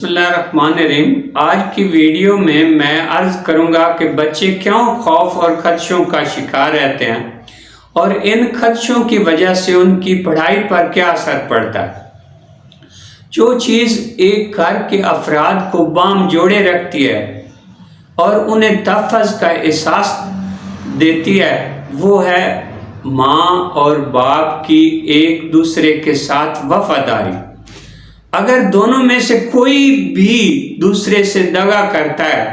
بسم اللہ الرحمن الرحیم۔ آج کی ویڈیو میں عرض کروں گا کہ بچے کیوں خوف اور خدشوں کا شکار رہتے ہیں اور ان خدشوں کی وجہ سے ان کی پڑھائی پر کیا اثر پڑتا ہے۔ جو چیز ایک گھر کے افراد کو بام جوڑے رکھتی ہے اور انہیں تحفظ کا احساس دیتی ہے وہ ہے ماں اور باپ کی ایک دوسرے کے ساتھ وفاداری۔ اگر دونوں میں سے کوئی بھی دوسرے سے دغا کرتا ہے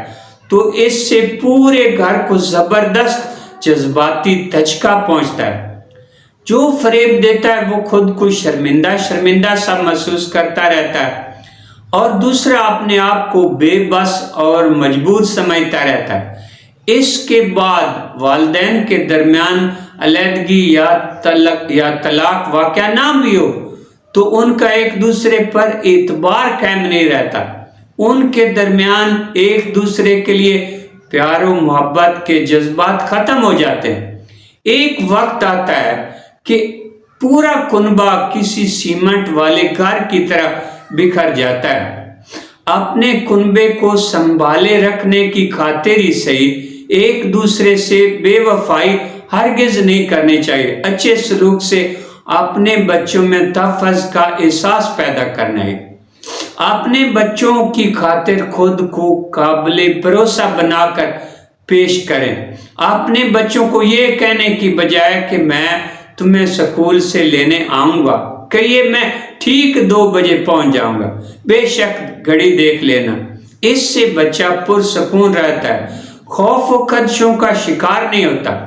تو اس سے پورے گھر کو زبردست جذباتی دھچکا پہنچتا ہے۔ جو فریب دیتا ہے وہ خود کو شرمندہ سا محسوس کرتا رہتا ہے اور دوسرا اپنے آپ کو بے بس اور مجبور سمجھتا رہتا ہے۔ اس کے بعد والدین کے درمیان علیحدگی یا طلاق واقع نہ بھی ہو تو ان کا ایک دوسرے پر اعتبار قائم نہیں رہتا۔ ان کے درمیان ایک دوسرے کے لیے پیار و محبت کے جذبات ختم ہو جاتے ہیں۔ ایک وقت آتا ہے کہ پورا کنبہ کسی سیمنٹ والے گھر کی طرح بکھر جاتا ہے۔ اپنے کنبے کو سنبھالے رکھنے کی خاطر ہی صحیح ایک دوسرے سے بے وفائی ہرگز نہیں کرنی چاہیے۔ اچھے سلوک سے اپنے بچوں میں تحفظ کا احساس پیدا کرنا ہے۔ اپنے بچوں کی خاطر خود کو قابل بھروسہ بنا کر پیش کریں۔ اپنے بچوں کو یہ کہنے کی بجائے کہ میں تمہیں سکول سے لینے آؤں گا کہیے میں ٹھیک 2 بجے پہنچ جاؤں گا، بے شک گھڑی دیکھ لینا۔ اس سے بچہ پرسکون رہتا ہے، خوف و خدشوں کا شکار نہیں ہوتا۔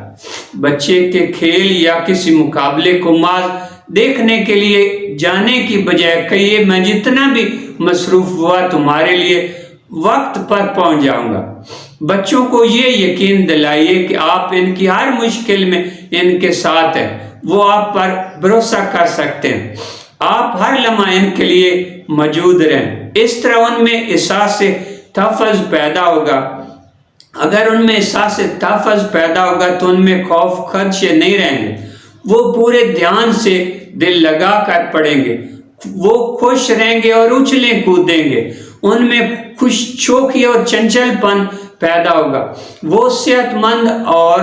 بچے کے کھیل یا کسی مقابلے کو محض دیکھنے کے لیے جانے کی بجائے کہیے میں جتنا بھی مصروف ہوا تمہارے لیے وقت پر پہنچ جاؤں گا۔ بچوں کو یہ یقین دلائیے کہ آپ ان کی ہر مشکل میں ان کے ساتھ ہیں، وہ آپ پر بھروسہ کر سکتے ہیں، آپ ہر لمحہ ان کے لیے موجود رہیں۔ اس طرح ان میں احساس تحفظ پیدا ہوگا۔ اگر ان میں احساس تحفظ پیدا ہوگا تو ان میں خوف خدشے نہیں رہیں گے، وہ پورے دھیان سے دل لگا کر پڑھیں گے، وہ خوش رہیں گے اور اچھلیں کودیں گے، ان میں خوش شوقی اور چنچل پن پیدا ہوگا، وہ صحت مند اور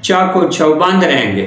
چاق و چوبند رہیں گے۔